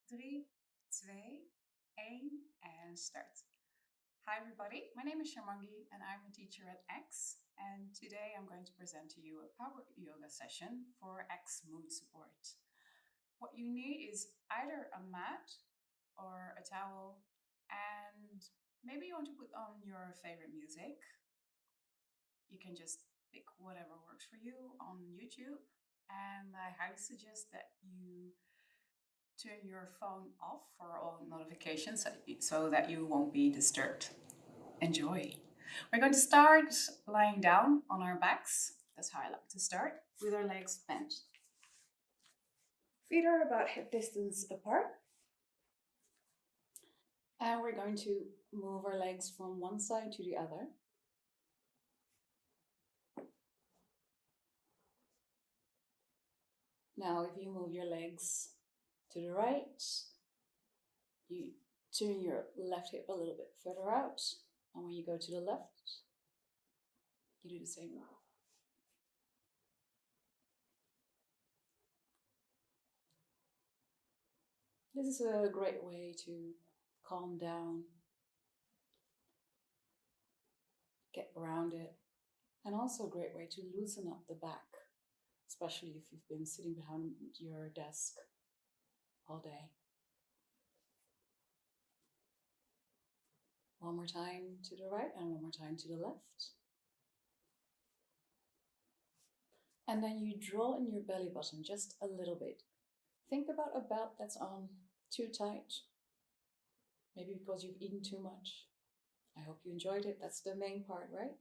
3, 2, 1 and start. Hi everybody, my name is Shamangi and I'm a teacher at X, and today I'm going to present to you a power yoga session for X mood support. What you need is either a mat or a towel, and maybe you want to put on your favorite music. You can just pick whatever works for you on YouTube, and I highly suggest that you turn your phone off for all notifications so that you won't be disturbed. Enjoy. We're going to start lying down on our backs. That's how I like to start, with our legs bent. Feet are about hip distance apart. And we're going to move our legs from one side to the other. Now, if you move your legs to the right, you turn your left hip a little bit further out. And when you go to the left, you do the same. This is a great way to calm down, get around it, and also a great way to loosen up the back, especially if you've been sitting behind your desk all day. One more time to the right and one more time to the left. And then you draw in your belly button just a little bit. Think about a belt that's on too tight, maybe because you've eaten too much. I hope you enjoyed it. That's the main part, right?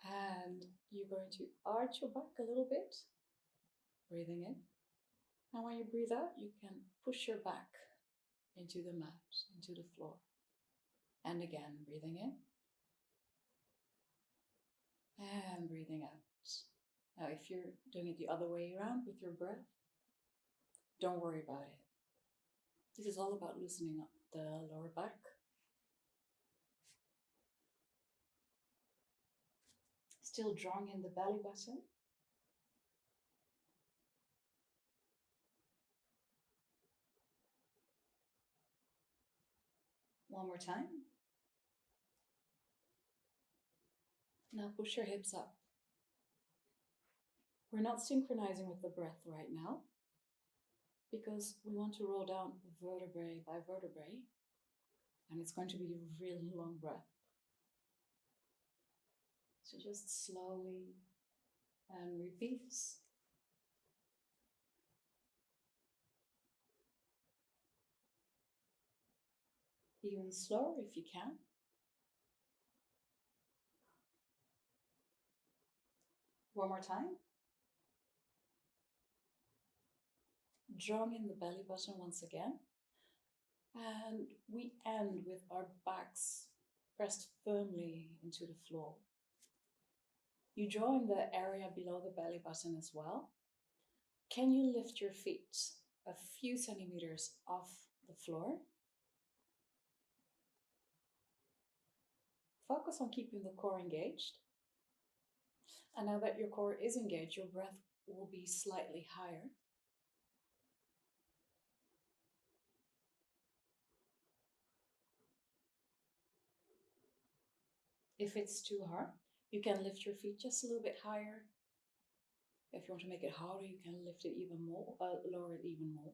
And you're going to arch your back a little bit, breathing in. And when you breathe out, you can push your back into the mat, into the floor. And again, breathing in. And breathing out. Now, if you're doing it the other way around with your breath, don't worry about it. This is all about loosening up the lower back. Still drawing in the belly button. One more time. Now push your hips up. We're not synchronizing with the breath right now because we want to roll down vertebrae by vertebrae, and it's going to be a really long breath. So just slowly and repeat. Even slower if you can. One more time. Drawing in the belly button once again. And we end with our backs pressed firmly into the floor. You draw in the area below the belly button as well. Can you lift your feet a few centimeters off the floor? Focus on keeping the core engaged. And now that your core is engaged, your breath will be slightly higher. If it's too hard, you can lift your feet just a little bit higher. If you want to make it harder, you can lift it even more, lower it even more.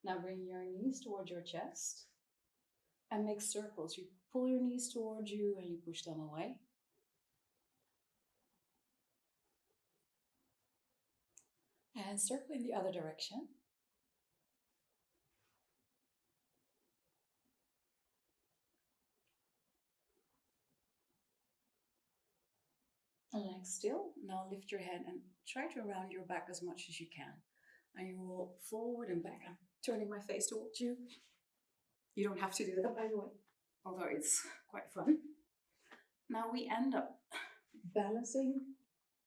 Now bring your knees towards your chest and make circles. You pull your knees towards you and you push them away. And circle in the other direction. And legs still. Now lift your head and try to round your back as much as you can. And you roll forward and back. I'm turning my face towards you. You don't have to do that, by the way, although it's quite fun. Now we end up balancing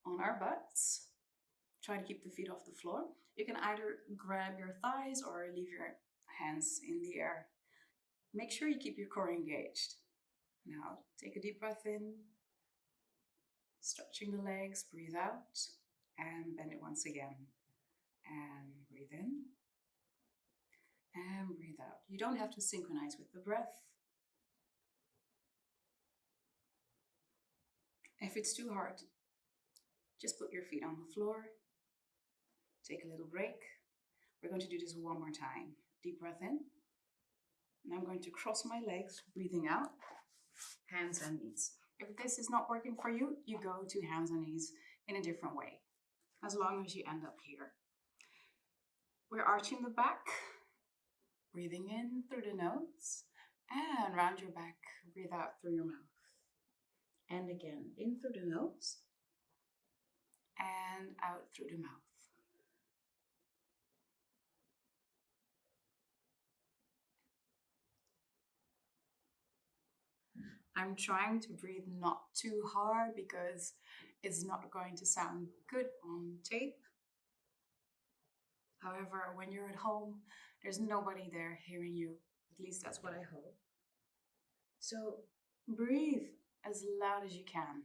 on our butts. Try to keep the feet off the floor. You can either grab your thighs or leave your hands in the air. Make sure you keep your core engaged. Now, take a deep breath in, stretching the legs, breathe out, and bend it once again. And breathe in, and breathe out. You don't have to synchronize with the breath. If it's too hard, just put your feet on the floor. Take a little break. We're going to do this one more time. Deep breath in. And I'm going to cross my legs, breathing out, hands and knees. If this is not working for you, you go to hands and knees in a different way, as long as you end up here. We're arching the back, breathing in through the nose, and round your back, breathe out through your mouth. And again, in through the nose, and out through the mouth. I'm trying to breathe not too hard because it's not going to sound good on tape. However, when you're at home, there's nobody there hearing you. At least that's what I hope. So breathe as loud as you can.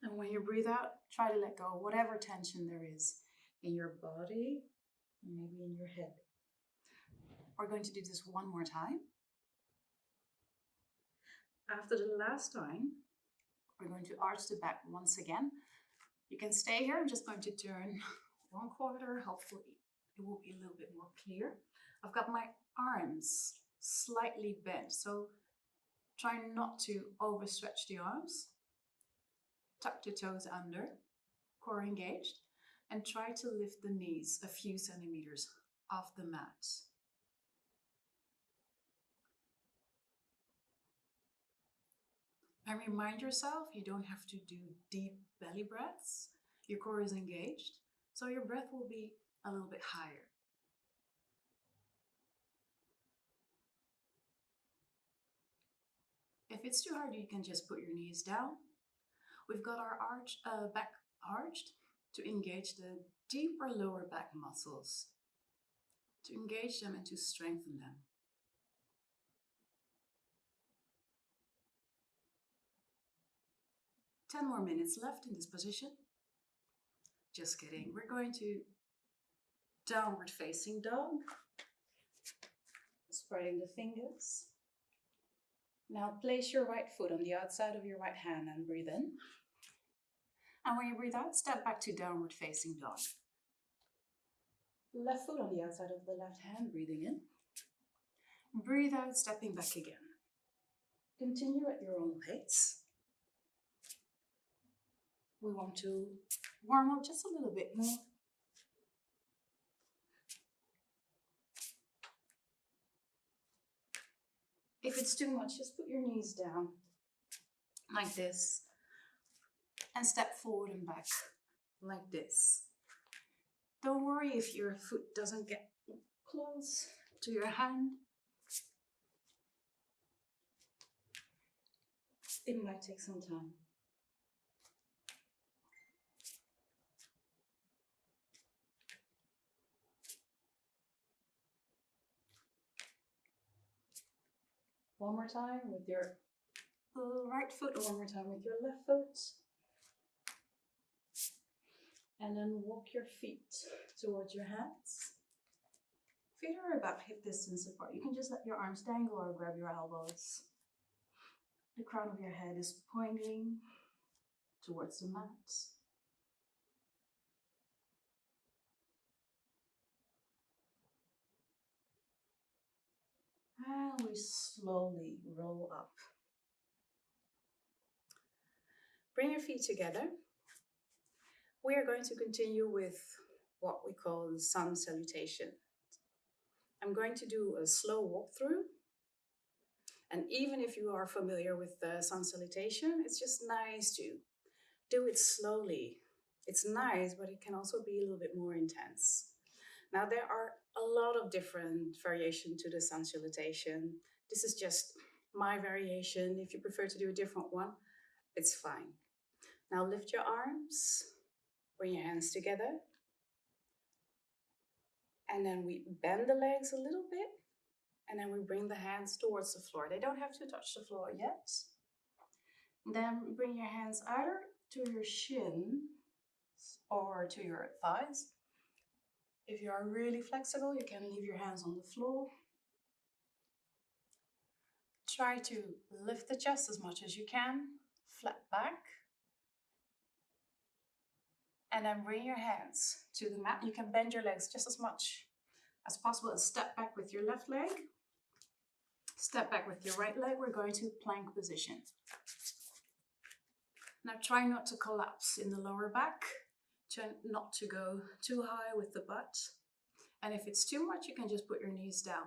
And when you breathe out, try to let go of whatever tension there is in your body and maybe in your head. We're going to do this one more time. After the last time, we're going to arch the back once again. You can stay here. I'm just going to turn one quarter. Hopefully it will be a little bit more clear. I've got my arms slightly bent, so try not to overstretch the arms. Tuck the toes under, core engaged, and try to lift the knees a few centimeters off the mat. And remind yourself, you don't have to do deep belly breaths. Your core is engaged, so your breath will be a little bit higher. If it's too hard, you can just put your knees down. We've got our back arched to engage the deeper lower back muscles, to engage them and to strengthen them. 10 more minutes left in this position. Just kidding. We're going to downward facing dog. Spreading the fingers. Now place your right foot on the outside of your right hand and breathe in. And when you breathe out, step back to downward facing dog. Left foot on the outside of the left hand, breathing in. Breathe out, stepping back again. Continue at your own pace. We want to warm up just a little bit more. If it's too much, just put your knees down like this and step forward and back like this. Don't worry if your foot doesn't get close to your hand. It might take some time. One more time with your right foot, one more time with your left foot. And then walk your feet towards your hands. Feet are about hip distance apart. You can just let your arms dangle or grab your elbows. The crown of your head is pointing towards the mat. And we slowly roll up. Bring your feet together. We are going to continue with what we call the sun salutation. I'm going to do a slow walkthrough. And even if you are familiar with the sun salutation, it's just nice to do it slowly. It's nice, but it can also be a little bit more intense. Now, there are a lot of different variations to the sun salutation. This is just my variation. If you prefer to do a different one, It's fine. Now lift your arms, bring your hands together, and then we bend the legs a little bit, and then we bring the hands towards the floor. They don't have to touch the floor yet. Then bring your hands either to your shin or to your thighs. If you are really flexible, you can leave your hands on the floor. Try to lift the chest as much as you can, flat back. And then bring your hands to the mat. You can bend your legs just as much as possible and step back with your left leg. Step back with your right leg. We're going to plank position. Now try not to collapse in the lower back. Try not to go too high with the butt. And if it's too much, you can just put your knees down.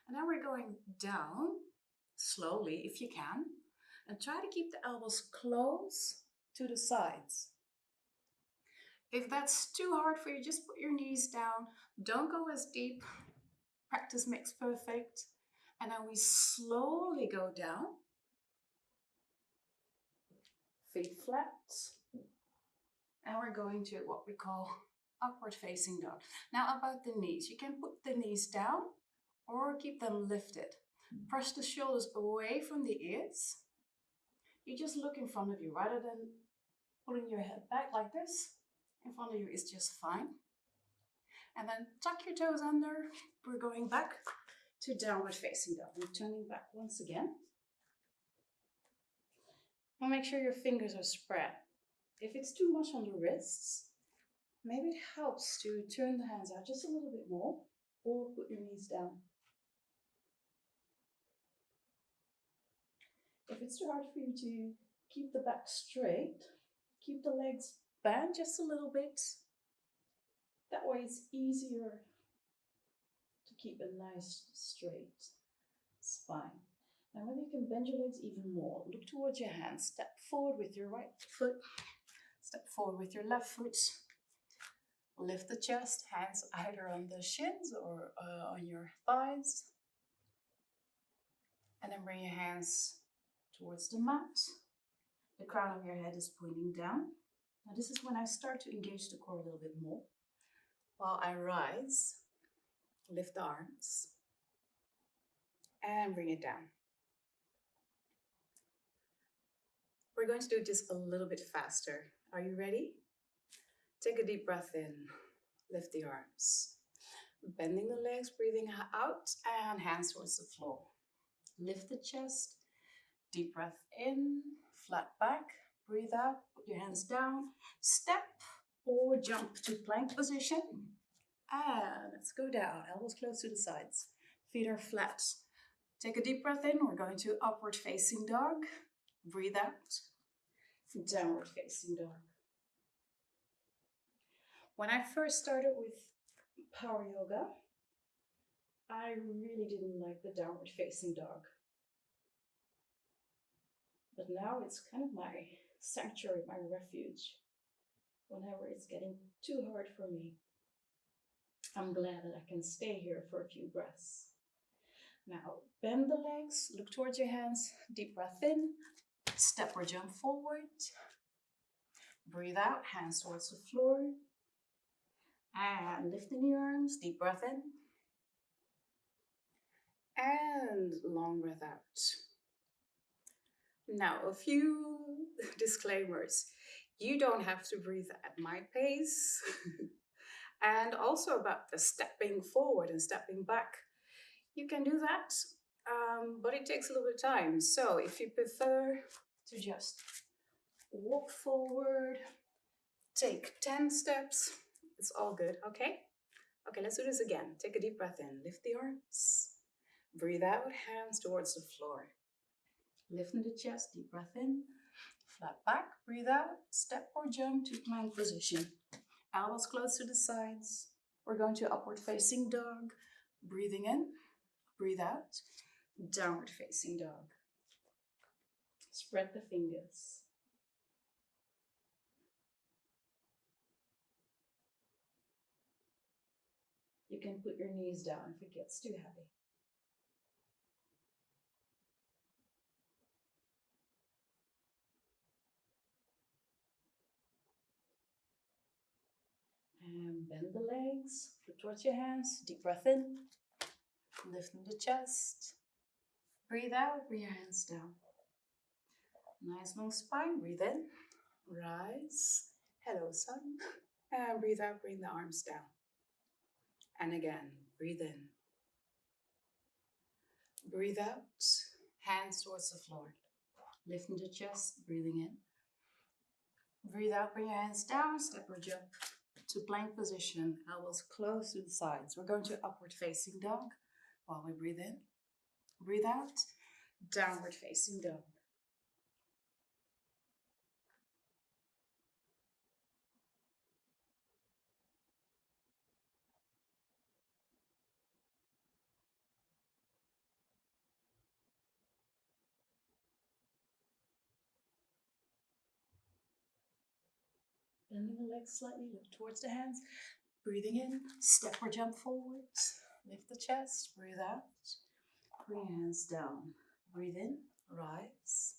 And now we're going down slowly if you can. And try to keep the elbows close to the sides. If that's too hard for you, just put your knees down. Don't go as deep. Practice makes perfect. And then we slowly go down. Feet flat. And we're going to what we call upward facing dog. Now about the knees. You can put the knees down or keep them lifted. Press the shoulders away from the ears. You just look in front of you rather than pulling your head back like this. In front of you is just fine. And then tuck your toes under. We're going back to downward facing dog. I'm turning back once again. And make sure your fingers are spread. If it's too much on the wrists, maybe it helps to turn the hands out just a little bit more or put your knees down. If it's too hard for you to keep the back straight, keep the legs bent just a little bit. That way it's easier to keep a nice straight spine. Now maybe you can bend your legs even more. Look towards your hands. Step forward with your right foot. Step forward with your left foot. Lift the chest, hands either on the shins or on your thighs. And then bring your hands towards the mat. The crown of your head is pointing down. Now this is when I start to engage the core a little bit more. While I rise, lift the arms and bring it down. We're going to do this a little bit faster. Are you ready? Take a deep breath in, lift the arms. Bending the legs, breathing out, and hands towards the floor. Lift the chest, deep breath in, flat back, breathe out, put your hands down, step or jump to plank position. And let's go down, elbows close to the sides, feet are flat. Take a deep breath in, we're going to upward facing dog. Breathe out, downward facing dog. When I first started with power yoga, I really didn't like the downward facing dog. But now it's kind of my sanctuary, my refuge. Whenever it's getting too hard for me, I'm glad that I can stay here for a few breaths. Now, bend the legs, look towards your hands, deep breath in, step or jump forward. Breathe out, hands towards the floor. And lifting the arms, deep breath in. And long breath out. Now, a few disclaimers. You don't have to breathe at my pace. And also about the stepping forward and stepping back. You can do that, but it takes a little bit of time. So if you prefer to just walk forward, take 10 steps, it's all good, okay? Okay, let's do this again. Take a deep breath in, lift the arms. Breathe out, hands towards the floor. Lifting the chest, deep breath in, flat back, breathe out, step or jump to plank position. Elbows close to the sides. We're going to upward facing dog. Breathing in, breathe out, downward facing dog. Spread the fingers. You can put your knees down if it gets too heavy. And bend the legs, look towards your hands, deep breath in, lifting the chest. Breathe out, bring your hands down. Nice long spine, breathe in, rise, hello sun. And breathe out, bring the arms down. And again, breathe in. Breathe out, hands towards the floor. Lifting the chest, breathing in. Breathe out, bring your hands down, step or jump to plank position, elbows close to the sides. We're going to upward facing dog while we breathe in. Breathe out, downward facing dog. Bending the legs slightly, look towards the hands. Breathing in, step or jump forwards. Lift the chest, breathe out. Bring your hands down. Breathe in, rise.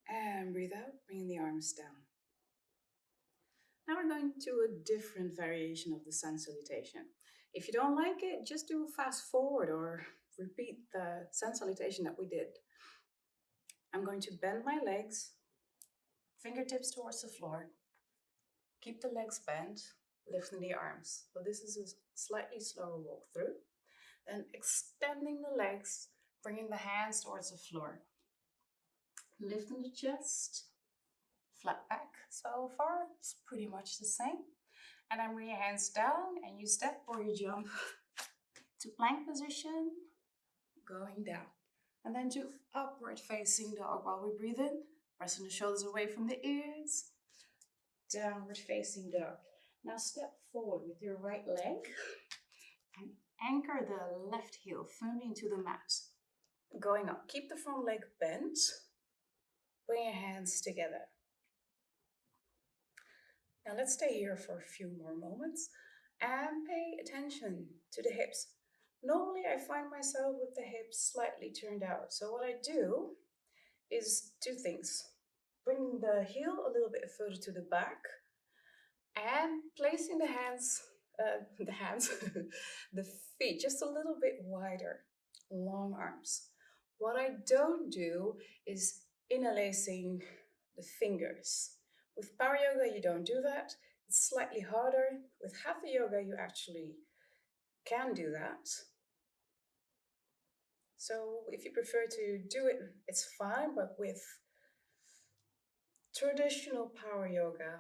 And breathe out, bringing the arms down. Now we're going to a different variation of the sun salutation. If you don't like it, just do a fast forward or repeat the sun salutation that we did. I'm going to bend my legs, fingertips towards the floor. Keep the legs bent, lifting the arms. So this is a slightly slower walk through. Then extending the legs, bringing the hands towards the floor. Lifting the chest, flat back. So far, it's pretty much the same. And then bring your hands down and you step or you jump to plank position, going down. And then to upward facing dog while we breathe in, pressing the shoulders away from the ears. Downward facing dog. Now step forward with your right leg and anchor the left heel firmly into the mat. Going up, keep the front leg bent. Bring your hands together. Now let's stay here for a few more moments and pay attention to the hips. Normally I find myself with the hips slightly turned out. So what I do is two things. Bring the heel a little bit further to the back and placing the the feet just a little bit wider, long arms. What I don't do is interlacing the fingers. With power yoga, you don't do that. It's slightly harder. With hatha yoga, you actually can do that. So if you prefer to do it, it's fine, but with traditional power yoga,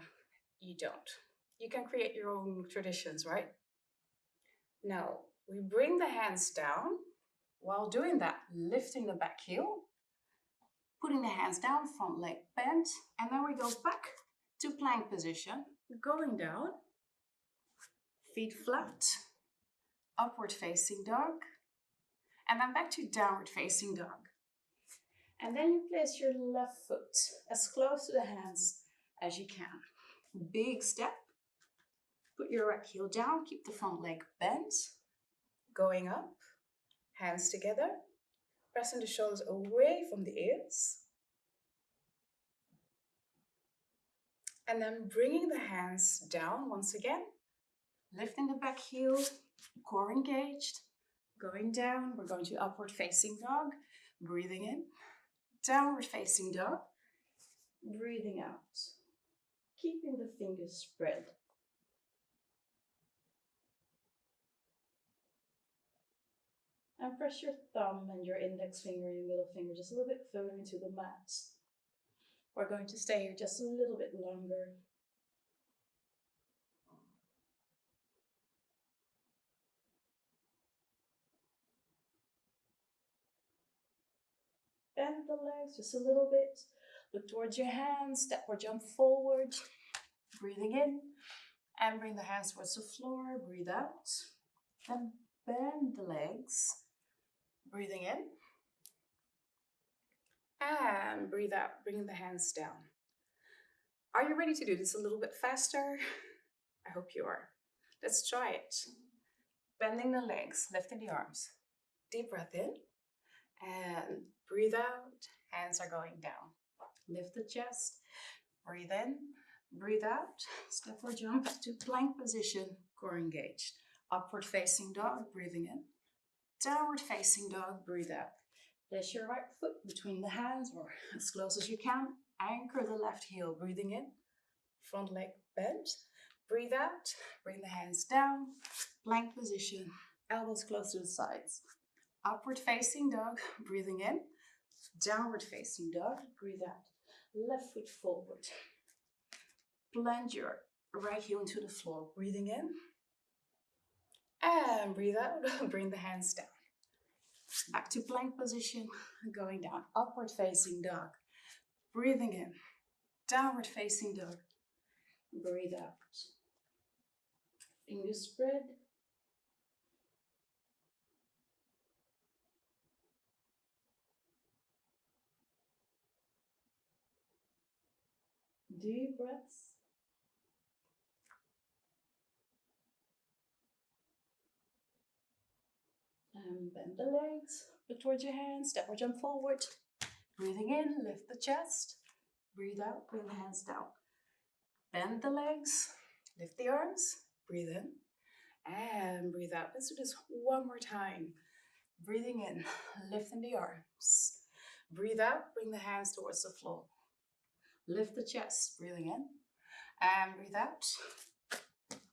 you don't. You can create your own traditions, right? Now, we bring the hands down. While doing that, lifting the back heel, putting the hands down, front leg bent, and then we go back to plank position, going down, feet flat, upward facing dog, and then back to downward facing dog. And then you place your left foot as close to the hands as you can. Big step. Put your right heel down, keep the front leg bent, going up, hands together, pressing the shoulders away from the ears. And then bringing the hands down once again, lifting the back heel, core engaged, going down. We're going to upward facing dog, breathing in, downward facing dog, breathing out, keeping the fingers spread. And press your thumb and your index finger and your middle finger just a little bit further into the mat. We're going to stay here just a little bit longer. Bend the legs just a little bit. Look towards your hands, step or jump forward. Breathing in and bring the hands towards the floor. Breathe out. Then bend the legs. Breathing in. And breathe out, bringing the hands down. Are you ready to do this a little bit faster? I hope you are. Let's try it. Bending the legs, lifting the arms. Deep breath in and breathe out. Hands are going down. Lift the chest, breathe in, Breathe out, step or jump to plank position, core engaged. Upward facing dog, breathing in. Downward facing dog, breathe out. Place your right foot between the hands or as close as you can. Anchor the left heel, breathing in. Front leg bent. Breathe out, bring the hands down. Plank position, elbows close to the sides. Upward facing dog, breathing in. Downward facing dog, breathe out. Left foot forward. Plant your right heel into the floor, breathing in. And breathe out, bring the hands down. Back to plank position, going down. Upward facing dog, breathing in. Downward facing dog, breathe out. Fingers spread. Deep breaths. And bend the legs, look towards your hands, step or jump forward. Breathing in, lift the chest. Breathe out, bring the hands down. Bend the legs, lift the arms, breathe in, and breathe out. Let's do this one more time. Breathing in, lifting the arms. Breathe out, bring the hands towards the floor. Lift the chest, breathing in, and breathe out.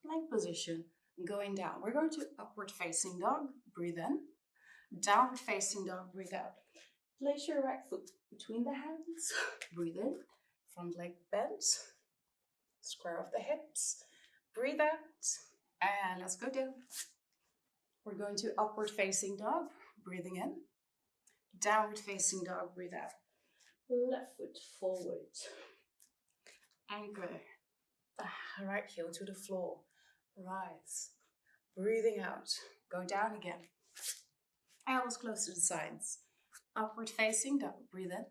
Plank position, going down. We're going to upward facing dog, breathe in. Downward facing dog, breathe out. Place your right foot between the hands, breathe in. Front leg bent, square off the hips, breathe out, and let's go down. We're going to upward facing dog, breathing in. Downward facing dog, breathe out. Left foot forward. Anchor the right heel to the floor. Rise. Breathing out. Go down again. Elbows close to the sides. Upward facing dog, breathe in.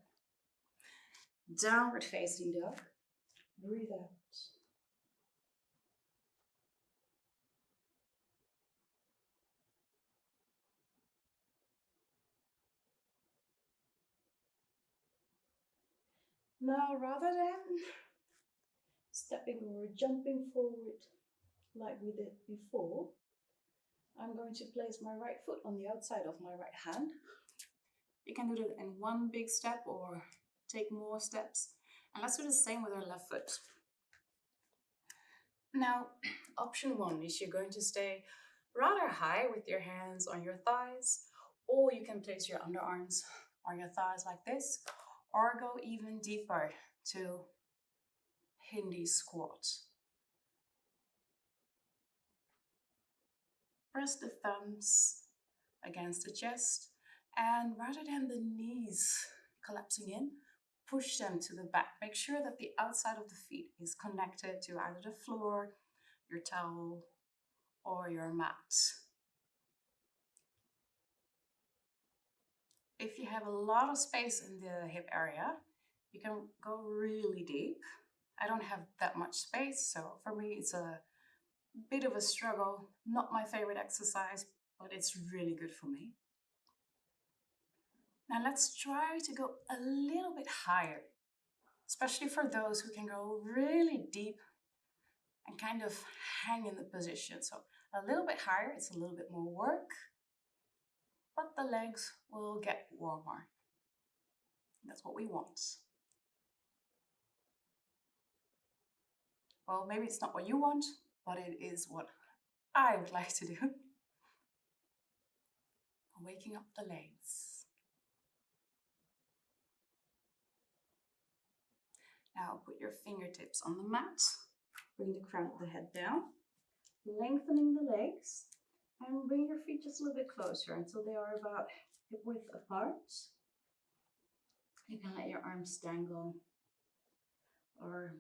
Downward facing dog, breathe out. Now, rather than stepping or jumping forward like we did before, I'm going to place my right foot on the outside of my right hand. You can do that in one big step or take more steps. And let's do the same with our left foot. Now, option one is you're going to stay rather high with your hands on your thighs, or you can place your underarms on your thighs like this, or go even deeper to Hindi squat. Press the thumbs against the chest, and rather than the knees collapsing in, push them to the back. Make sure that the outside of the feet is connected to either the floor, your towel, or your mat. If you have a lot of space in the hip area, you can go really deep. I don't have that much space, so for me it's a bit of a struggle. Not my favorite exercise, but it's really good for me. Now let's try to go a little bit higher, especially for those who can go really deep and kind of hang in the position. So a little bit higher, it's a little bit more work, but the legs will get warmer. That's what we want. Well, maybe it's not what you want, but it is what I would like to do. Waking up the legs. Now put your fingertips on the mat. Bring the crown of the head down. Lengthening the legs. And bring your feet just a little bit closer until they are about hip width apart. You can let your arms dangle or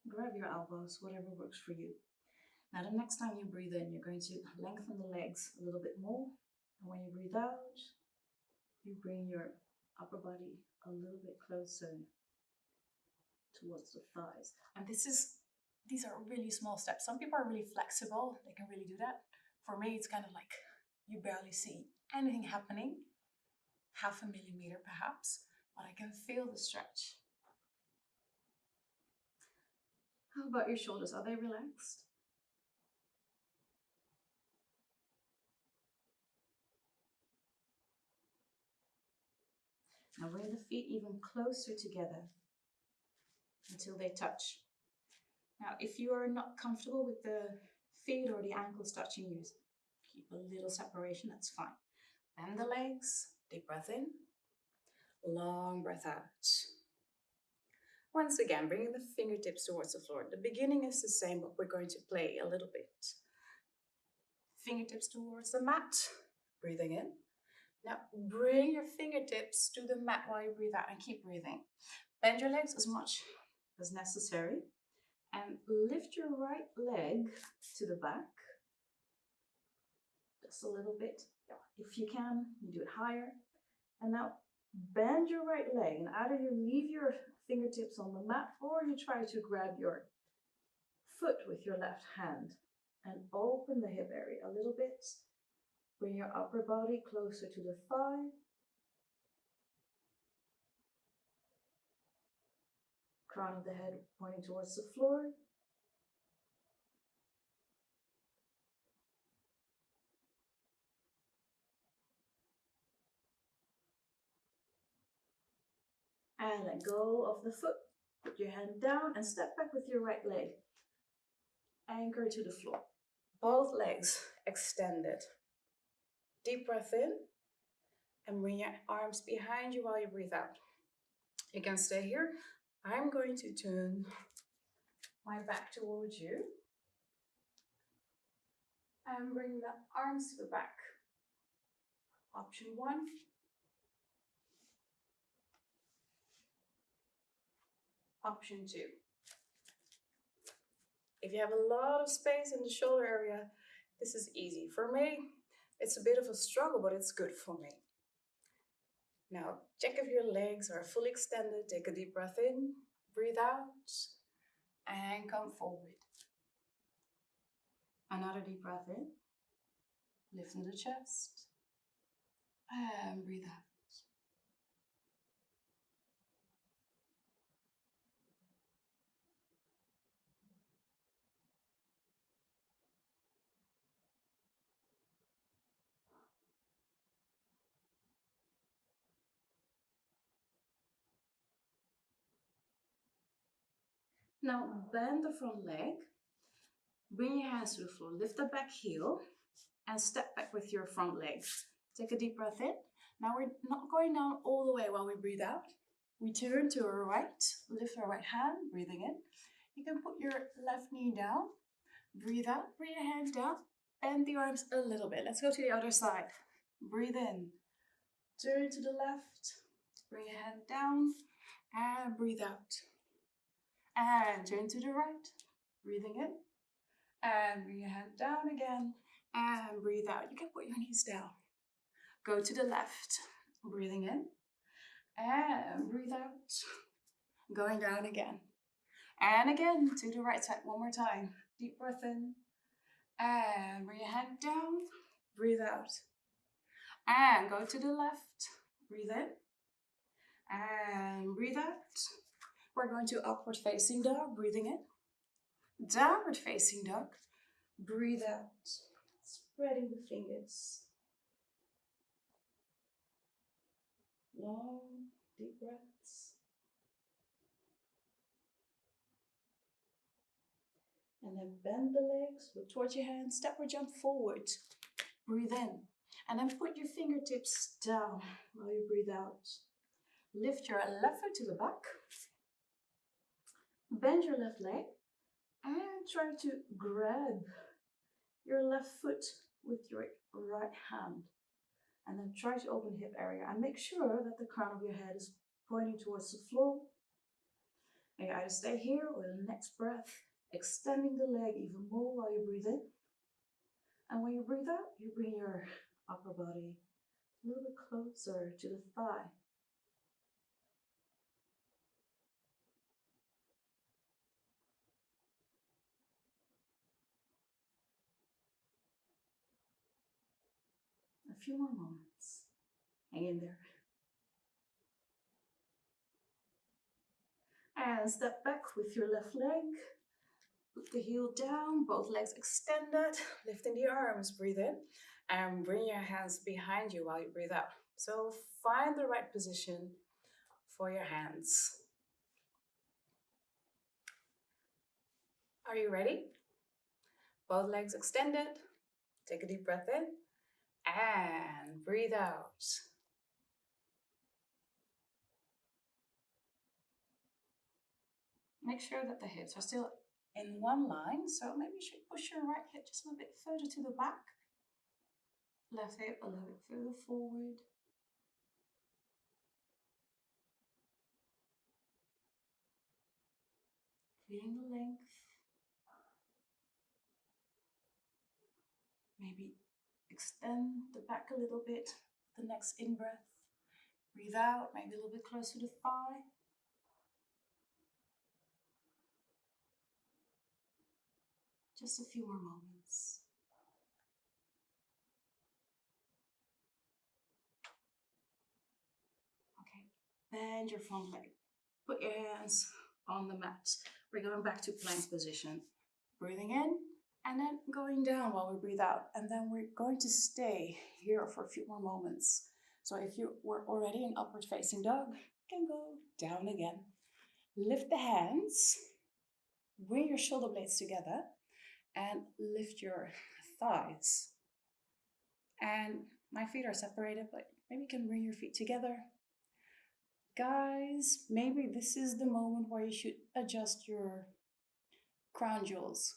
grab your elbows, whatever works for you. Now the next time you breathe in, you're going to lengthen the legs a little bit more. And when you breathe out, you bring your upper body a little bit closer towards the thighs. And these are really small steps. Some people are really flexible. They can really do that. For me, it's kind of like you barely see anything happening. 0.5 millimeter perhaps, but I can feel the stretch. How about your shoulders? Are they relaxed? Now bring the feet even closer together until they touch. Now, if you are not comfortable with the feet or the ankles touching, you keep a little separation, that's fine. Bend the legs, deep breath in, long breath out. Once again, bringing the fingertips towards the floor. The beginning is the same, but we're going to play a little bit. Fingertips towards the mat, breathing in. Now bring your fingertips to the mat while you breathe out and keep breathing. Bend your legs as much as necessary and lift your right leg to the back. Just a little bit. If you can, you do it higher. And now bend your right leg and either you leave your fingertips on the mat or you try to grab your foot with your left hand and open the hip area a little bit. Bring your upper body closer to the thigh. Crown of the head pointing towards the floor. And let go of the foot. Put your hand down and step back with your right leg. Anchor to the floor. Both legs extended. Deep breath in and bring your arms behind you while you breathe out. You can stay here. I'm going to turn my back towards you and bring the arms to the back. Option 1. Option 2. If you have a lot of space in the shoulder area, this is easy. For me, it's a bit of a struggle, but it's good for me. Now, check if your legs are fully extended. Take a deep breath in, breathe out, and come forward. Another deep breath in, lifting the chest, and breathe out. Now bend the front leg, bring your hands to the floor, lift the back heel, and step back with your front leg. Take a deep breath in. Now we're not going down all the way while we breathe out. We turn to our right, lift our right hand, breathing in. You can put your left knee down, breathe out, bring your hands down, bend the arms a little bit. Let's go to the other side. Breathe in, turn to the left, bring your hand down, and breathe out. And turn to the right, breathing in, and bring your hand down again, and breathe out. You can put your knees down. Go to the left, breathing in, and breathe out. Going down again. And again to the right side one more time. Deep breath in, and bring your hand down, breathe out. And go to the left, breathe in, and breathe out. We're going to upward facing dog, breathing in. Downward facing dog, breathe out. Spreading the fingers. Long, deep breaths. And then bend the legs, look towards your hands, step or jump forward. Breathe in. And then put your fingertips down while you breathe out. Lift your left foot to the back. Bend your left leg and try to grab your left foot with your right hand. And then try to open hip area and make sure that the crown of your head is pointing towards the floor. And you either stay here or the next breath, extending the leg even more while you breathe in. And when you breathe out, you bring your upper body a little bit closer to the thigh. A few more moments. Hang in there. And step back with your left leg. Put the heel down, both legs extended, lifting the arms, breathe in, and bring your hands behind you while you breathe out. So find the right position for your hands. Are you ready? Both legs extended. Take a deep breath in and breathe out. Make sure that the hips are still in one line, so maybe you should push your right hip just a little bit further to the back. Left hip a little bit further forward. Feeling the length. Maybe extend the back a little bit. The next in-breath. Breathe out, maybe a little bit closer to the thigh. Just a few more moments. Okay, bend your front leg. Put your hands on the mat. We're going back to plank position. Breathing in and then going down while we breathe out. And then we're going to stay here for a few more moments. So if you were already in upward facing dog, you can go down again. Lift the hands, bring your shoulder blades together and lift your thighs. And my feet are separated, but maybe you can bring your feet together. Guys, maybe this is the moment where you should adjust your crown jewels.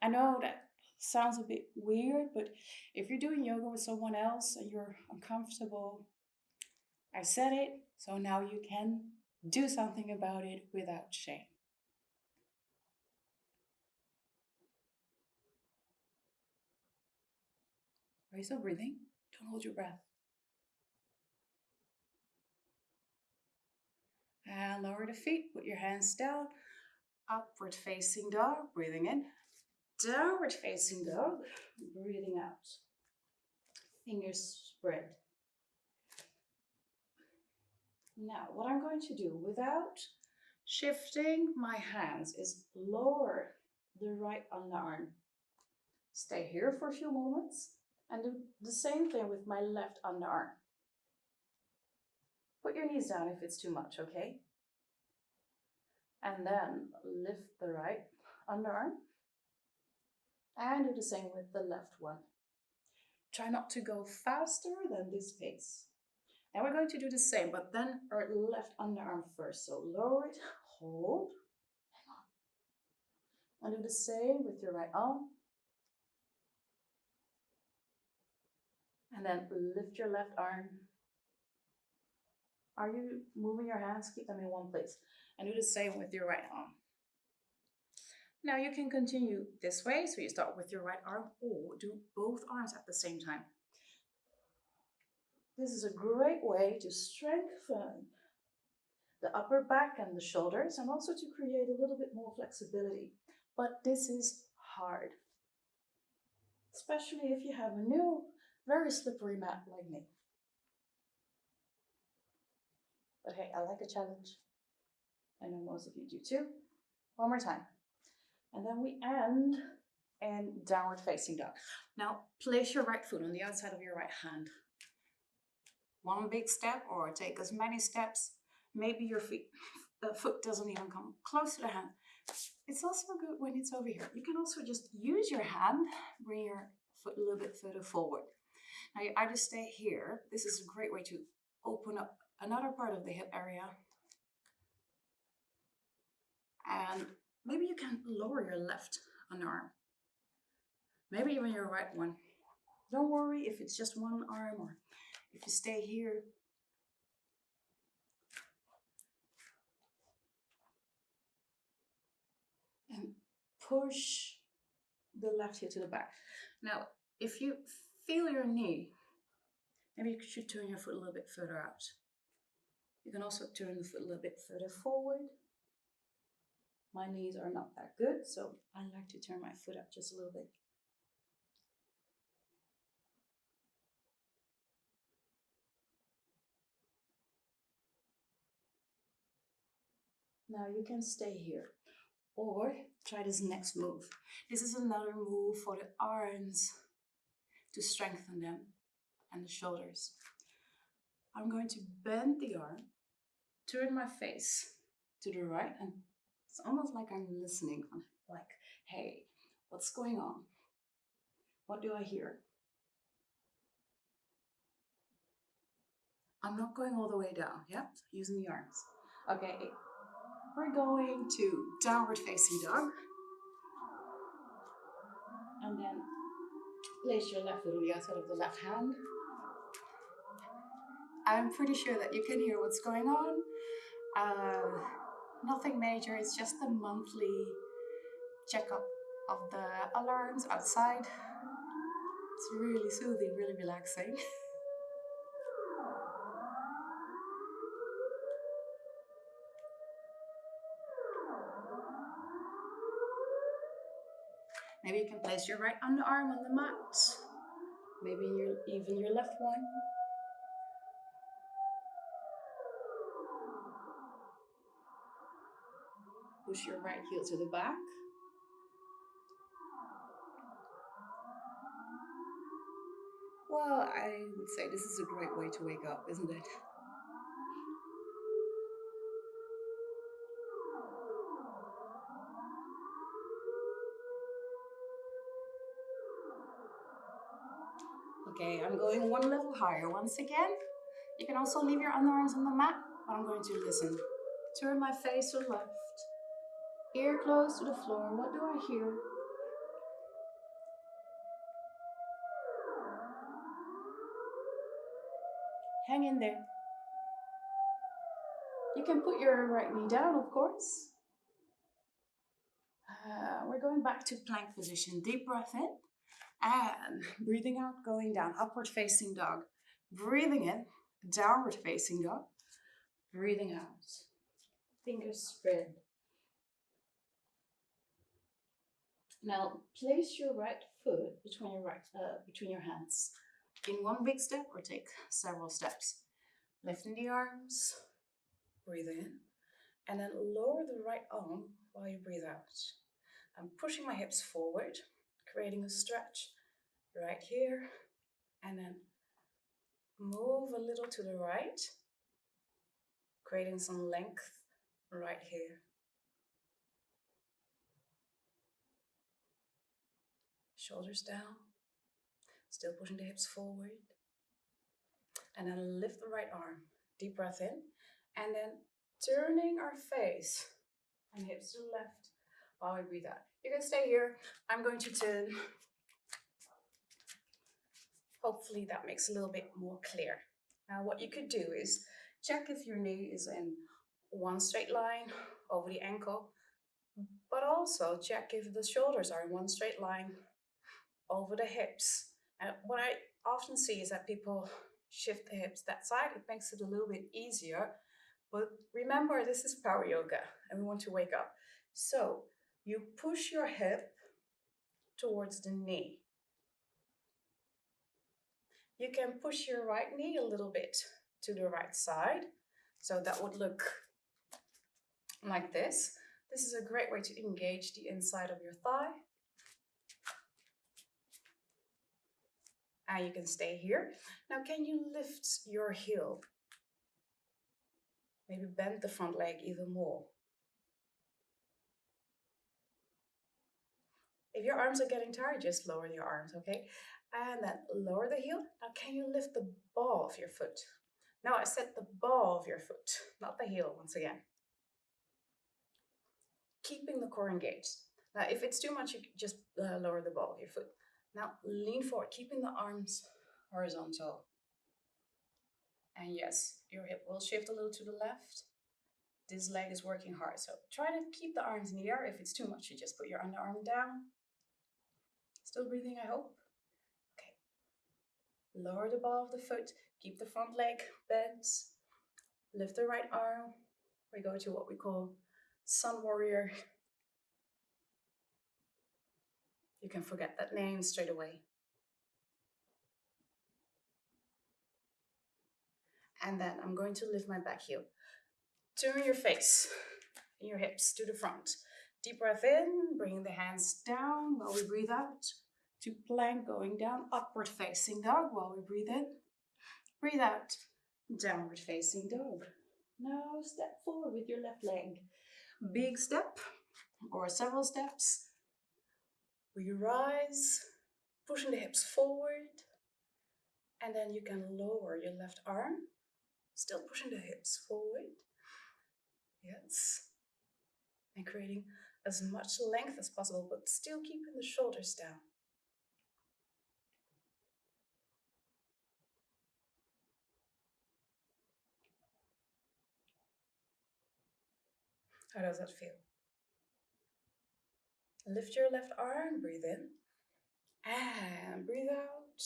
I know that sounds a bit weird, but if you're doing yoga with someone else and you're uncomfortable, I said it, so now you can do something about it without shame. Are you still breathing? Don't hold your breath. And lower the feet, put your hands down. Upward facing dog, breathing in. Downward facing dog, breathing out. Fingers spread. Now, what I'm going to do without shifting my hands is lower the right underarm. Stay here for a few moments and do the same thing with my left underarm. Put your knees down if it's too much, okay? And then lift the right underarm and do the same with the left one. Try not to go faster than this pace. And we're going to do the same, but then our left underarm first. So lower it, hold, hang on. And do the same with your right arm. And then lift your left arm. Are you moving your hands? Keep them in one place. And do the same with your right arm. Now you can continue this way. So you start with your right arm or do both arms at the same time. This is a great way to strengthen the upper back and the shoulders and also to create a little bit more flexibility. But this is hard, especially if you have a new, very slippery mat like me. But hey, I like a challenge. I know most of you do too. One more time. And then we end in downward facing dog. Now, place your right foot on the outside of your right hand. One big step or take as many steps. Maybe your foot doesn't even come close to the hand. It's also good when it's over here. You can also just use your hand, bring your foot a little bit further forward. Now you either stay here. This is a great way to open up another part of the hip area. And maybe you can lower your left underarm. Maybe even your right one. Don't worry if it's just one arm or if you stay here. And push the left heel to the back. Now, if you feel your knee, maybe you should turn your foot a little bit further out. You can also turn the foot a little bit further forward. My knees are not that good, so I like to turn my foot up just a little bit. Now you can stay here. Or try this next move. This is another move for the arms to strengthen them and the shoulders. I'm going to bend the arm, turn my face to the right, and it's almost like I'm listening, like, hey, what's going on? What do I hear? I'm not going all the way down, yeah? Using the arms. Okay, we're going to downward facing dog. And then place your left foot on the outside of the left hand. I'm pretty sure that you can hear what's going on. Nothing major, it's just a monthly checkup of the alarms outside. It's really soothing, really relaxing. Maybe you can place your right underarm on the mat. Maybe even your left one. Push your right heel to the back. Well, I would say this is a great way to wake up, isn't it? Okay, I'm going one level higher once again. You can also leave your underarms on the mat, but I'm going to listen. Turn my face to the left. Ear close to the floor. What do I hear? Hang in there. You can put your right knee down, of course. We're going back to plank position. Deep breath in and breathing out, going down. Upward facing dog. Breathing in, downward facing dog. Breathing out. Fingers spread. Now place your right foot between your hands. In one big step or take several steps. Lifting the arms, breathe in, and then lower the right arm while you breathe out. I'm pushing my hips forward, creating a stretch right here, and then move a little to the right, creating some length right here. Shoulders down, still pushing the hips forward. And then lift the right arm, deep breath in, and then turning our face and hips to the left while we breathe out. You can stay here. I'm going to turn. Hopefully that makes a little bit more clear. Now what you could do is check if your knee is in one straight line over the ankle, but also check if the shoulders are in one straight line over the hips. And what I often see is that people shift the hips that side. It makes it a little bit easier. But remember, this is power yoga and we want to wake up. So you push your hip towards the knee. You can push your right knee a little bit to the right side. So that would look like this. This is a great way to engage the inside of your thigh. And you can stay here. Now, can you lift your heel? Maybe bend the front leg even more. If your arms are getting tired, just lower your arms, okay? And then lower the heel. Now, can you lift the ball of your foot? Now, I said the ball of your foot, not the heel once again. Keeping the core engaged. Now, if it's too much, you just lower the ball of your foot. Now, lean forward, keeping the arms horizontal. And yes, your hip will shift a little to the left. This leg is working hard, so try to keep the arms in the air. If it's too much, you just put your underarm down. Still breathing, I hope. Okay. Lower the ball of the foot, keep the front leg bent. Lift the right arm. We go to what we call Sun Warrior. You can forget that name straight away. And then I'm going to lift my back heel. Turn your face and your hips to the front. Deep breath in, bring the hands down while we breathe out. To plank, going down, upward facing dog while we breathe in. Breathe out, downward facing dog. Now step forward with your left leg. Big step or several steps. We rise, pushing the hips forward. And then you can lower your left arm, still pushing the hips forward. Yes. And creating as much length as possible, but still keeping the shoulders down. How does that feel? Lift your left arm, breathe in, and breathe out.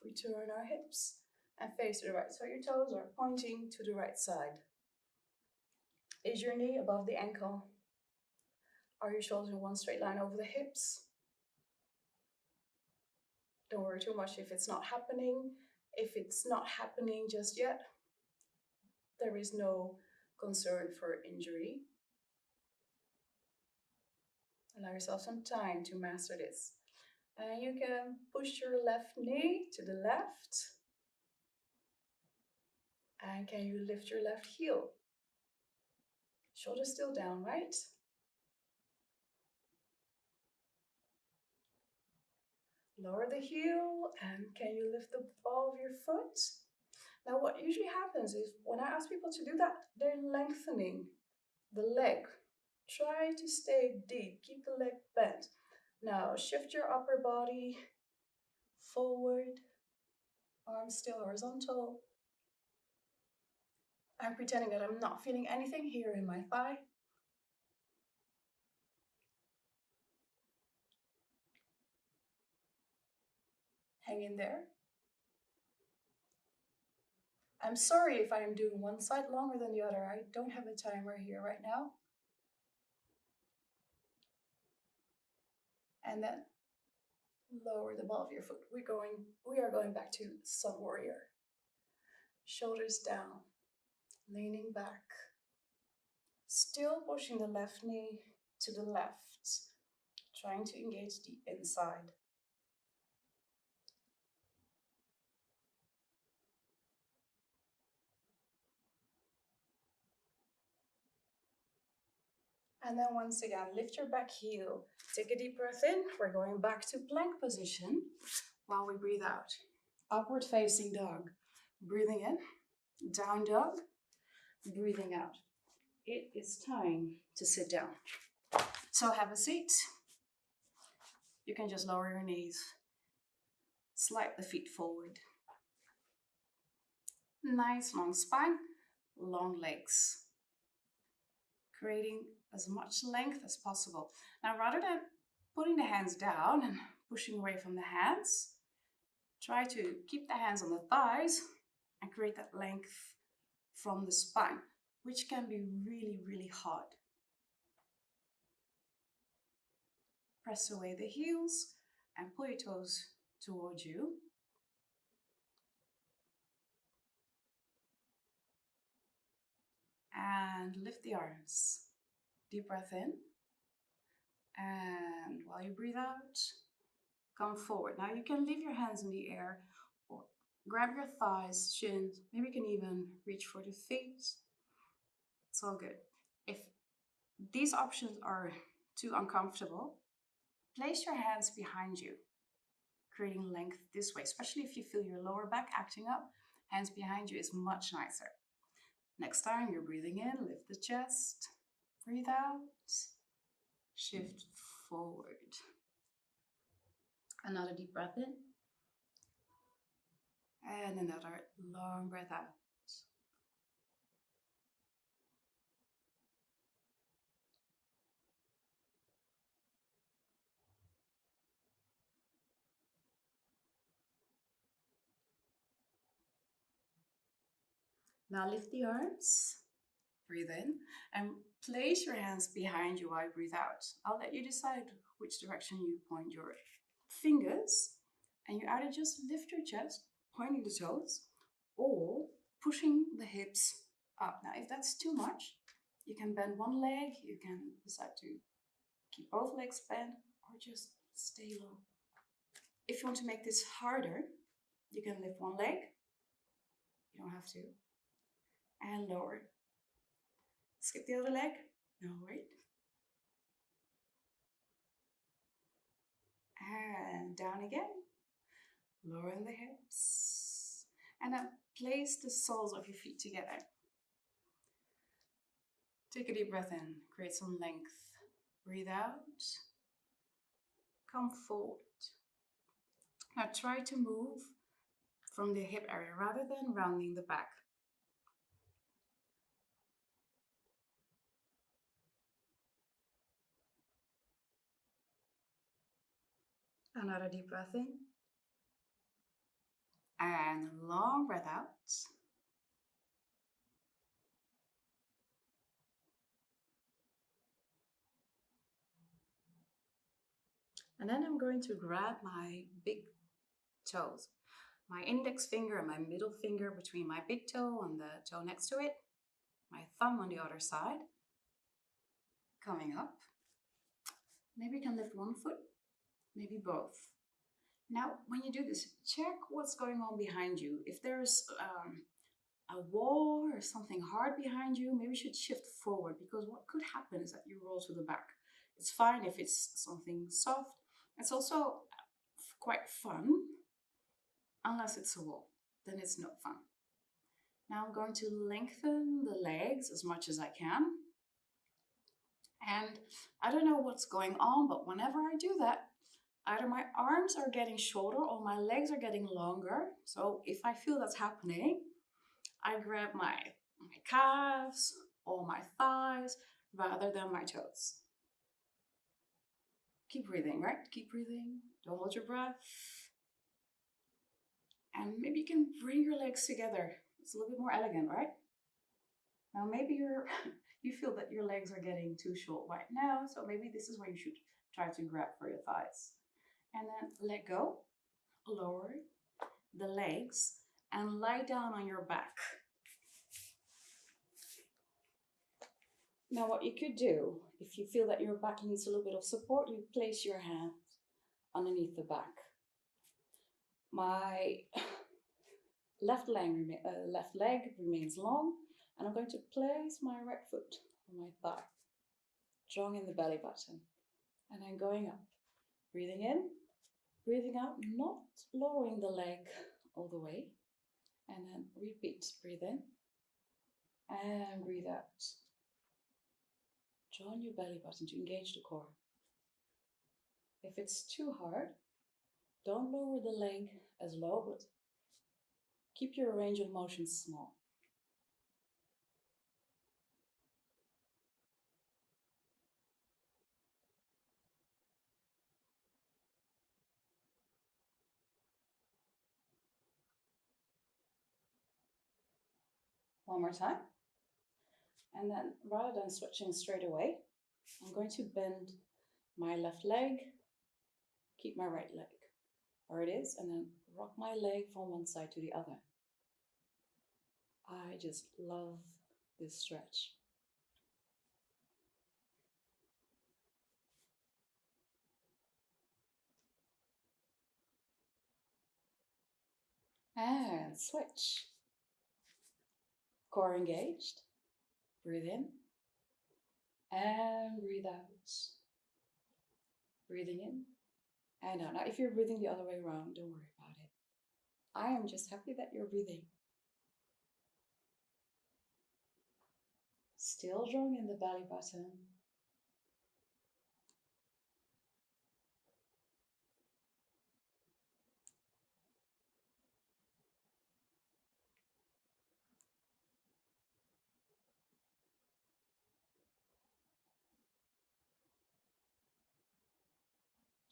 Return our hips and face to the right, so your toes are pointing to the right side. Is your knee above the ankle? Are your shoulders in one straight line over the hips? Don't worry too much if it's not happening. If it's not happening just yet, there is no concern for injury. Allow yourself some time to master this. And you can push your left knee to the left. And can you lift your left heel? Shoulders still down, right? Lower the heel, and can you lift the ball of your foot? Now what usually happens is when I ask people to do that, they're lengthening the leg. Try to stay deep, keep the leg bent. Now shift your upper body forward, arms still horizontal. I'm pretending that I'm not feeling anything here in my thigh. Hang in there. I'm sorry if I am doing one side longer than the other. I don't have a timer here right now. And then lower the ball of your foot. We are going back to Sun Warrior. Shoulders down, leaning back. Still pushing the left knee to the left, trying to engage the inside. And then once again, lift your back heel. Take a deep breath in. We're going back to plank position while we breathe out. Upward facing dog. Breathing in, down dog, breathing out. It is time to sit down. So have a seat. You can just lower your knees. Slide the feet forward. Nice long spine, long legs. Creating as much length as possible. Now, rather than putting the hands down and pushing away from the hands, try to keep the hands on the thighs and create that length from the spine, which can be really, really hard. Press away the heels and pull your toes towards you. And lift the arms. Deep breath in. And while you breathe out, come forward. Now you can leave your hands in the air or grab your thighs, shins. Maybe you can even reach for the feet. It's all good. If these options are too uncomfortable, place your hands behind you, creating length this way, especially if you feel your lower back acting up. Hands behind you is much nicer. Next time you're breathing in, lift the chest, breathe out, shift forward. Another deep breath in. And another long breath out. Now lift the arms, breathe in, and place your hands behind you while you breathe out. I'll let you decide which direction you point your fingers, and you either just lift your chest, pointing the toes, or pushing the hips up. Now, if that's too much, you can bend one leg, you can decide to Keep both legs bent or just stay low. If you want to make this harder, you can lift one leg. You don't have to. And lower. Skip the other leg. No, wait. And down again. Lowering the hips. And then place the soles of your feet together. Take a deep breath in. Create some length. Breathe out. Come forward. Now try to move from the hip area rather than rounding the back. Another deep breath in. And long breath out. And then I'm going to grab my big toes. My index finger and my middle finger between my big toe and the toe next to it. My thumb on the other side. Coming up. Maybe you can lift one foot, maybe both. Now, when you do this, check what's going on behind you. If there's a wall or something hard behind you, maybe you should shift forward, because what could happen is that you roll to the back. It's fine if it's something soft. It's also quite fun, unless it's a wall, then it's not fun. Now I'm going to lengthen the legs as much as I can. And I don't know what's going on, but whenever I do that, either my arms are getting shorter or my legs are getting longer. So if I feel that's happening, I grab my calves or my thighs rather than my toes. Keep breathing, right? Keep breathing. Don't hold your breath. And maybe you can bring your legs together. It's a little bit more elegant, right? Now maybe you feel that your legs are getting too short right now, so maybe this is where you should try to grab for your thighs. And then let go, lower the legs, and lie down on your back. Now what you could do, if you feel that your back needs a little bit of support, you place your hand underneath the back. My left leg remains long, and I'm going to place my right foot on my thigh, drawing in the belly button, and then going up. Breathing in, breathing out, not lowering the leg all the way, and then repeat. Breathe in and breathe out. Draw on your belly button to engage the core. If it's too hard, don't lower the leg as low, but keep your range of motion small. One more time. And then rather than switching straight away, I'm going to bend my left leg, keep my right leg where it is, and then rock my leg from one side to the other. I just love this stretch. And switch. Core engaged. Breathe in and breathe out. Breathing in and out. Now, if you're breathing the other way around, don't worry about it. I am just happy that you're breathing. Still drawing in the belly button.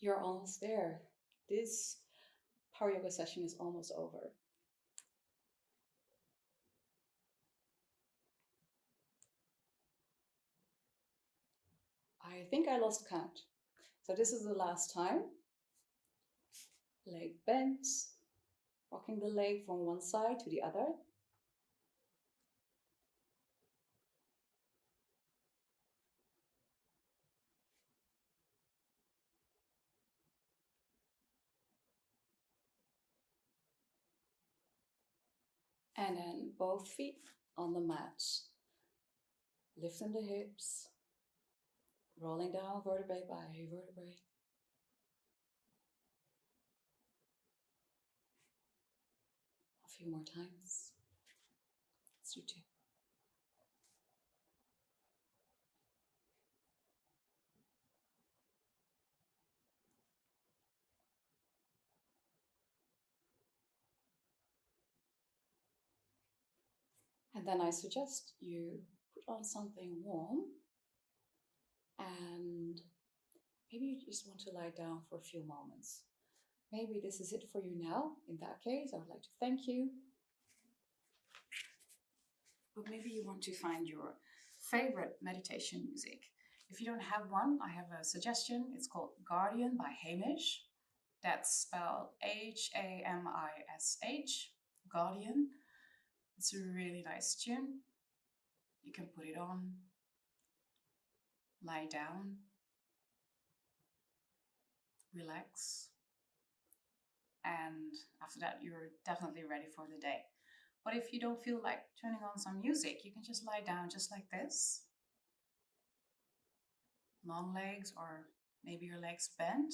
You're almost there. This power yoga session is almost over. I think I lost count. So this is the last time. Leg bent, rocking the leg from one side to the other. And then both feet on the mat. Lifting the hips. Rolling down vertebrae by vertebrae. A few more times. Let's do 2. And then I suggest you put on something warm and maybe you just want to lie down for a few moments. Maybe this is it for you now. In that case, I would like to thank you. But maybe you want to find your favorite meditation music. If you don't have one, I have a suggestion. It's called Guardian by Hamish. That's spelled Hamish, Guardian. It's a really nice tune. You can put it on, lie down, relax, and after that you're definitely ready for the day. But if you don't feel like turning on some music, you can just lie down just like this. Long legs, or maybe your legs bent,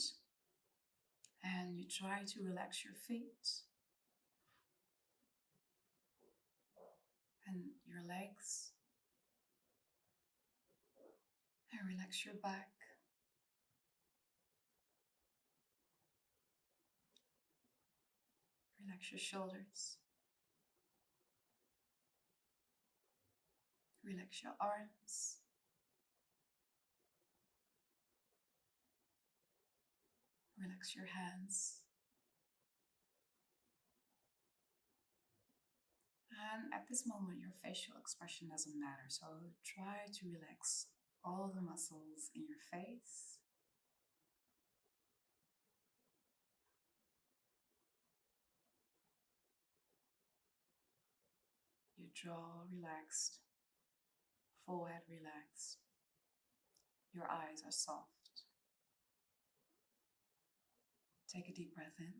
and you try to relax your feet and your legs, and relax your back. Relax your shoulders. Relax your arms. Relax your hands. And at this moment, your facial expression doesn't matter. So try to relax all the muscles in your face. Your jaw relaxed. Forehead relaxed. Your eyes are soft. Take a deep breath in.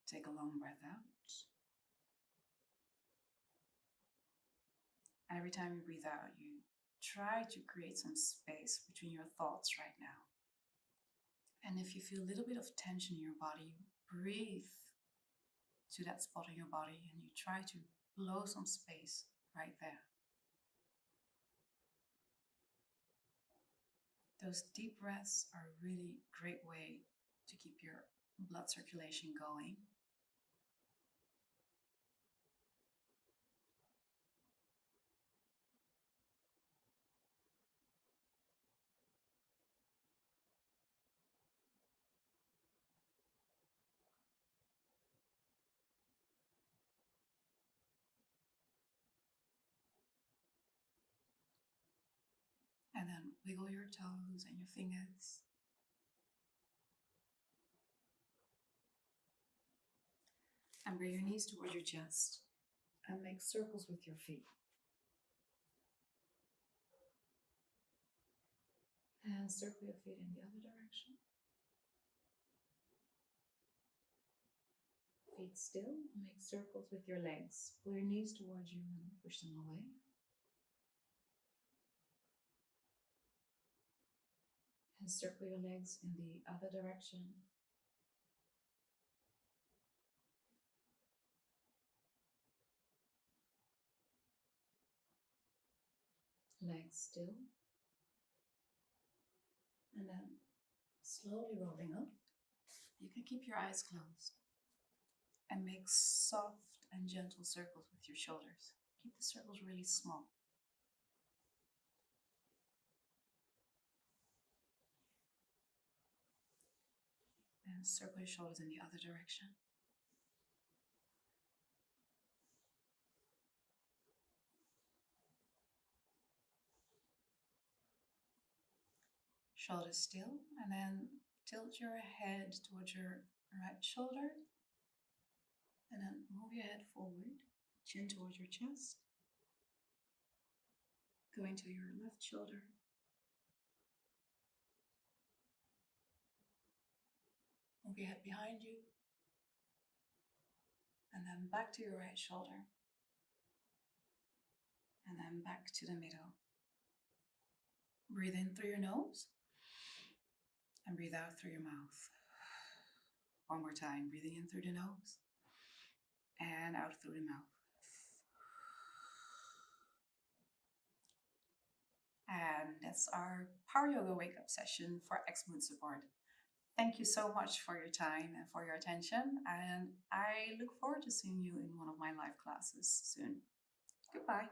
Take a long breath out. And every time you breathe out, you try to create some space between your thoughts right now. And if you feel a little bit of tension in your body, breathe to that spot in your body and you try to blow some space right there. Those deep breaths are a really great way to keep your blood circulation going. And then wiggle your toes and your fingers. And bring your knees towards your chest and make circles with your feet. And circle your feet in the other direction. Feet still, make circles with your legs. Pull your knees towards you and push them away. And circle your legs in the other direction. Legs still. And then slowly rolling up. You can keep your eyes closed and make soft and gentle circles with your shoulders. Keep the circles really small. And circle your shoulders in the other direction. Shoulders still, and then tilt your head towards your right shoulder. And then move your head forward, chin towards your chest. Going to your left shoulder. Move your head behind you. then back to your right shoulder. And then back to the middle. Breathe in through your nose and breathe out through your mouth. One more time, breathing in through the nose and out through the mouth. And that's our Power Yoga Wake Up session for X Mood Support. Thank you so much for your time and for your attention. And I look forward to seeing you in one of my live classes soon. Goodbye.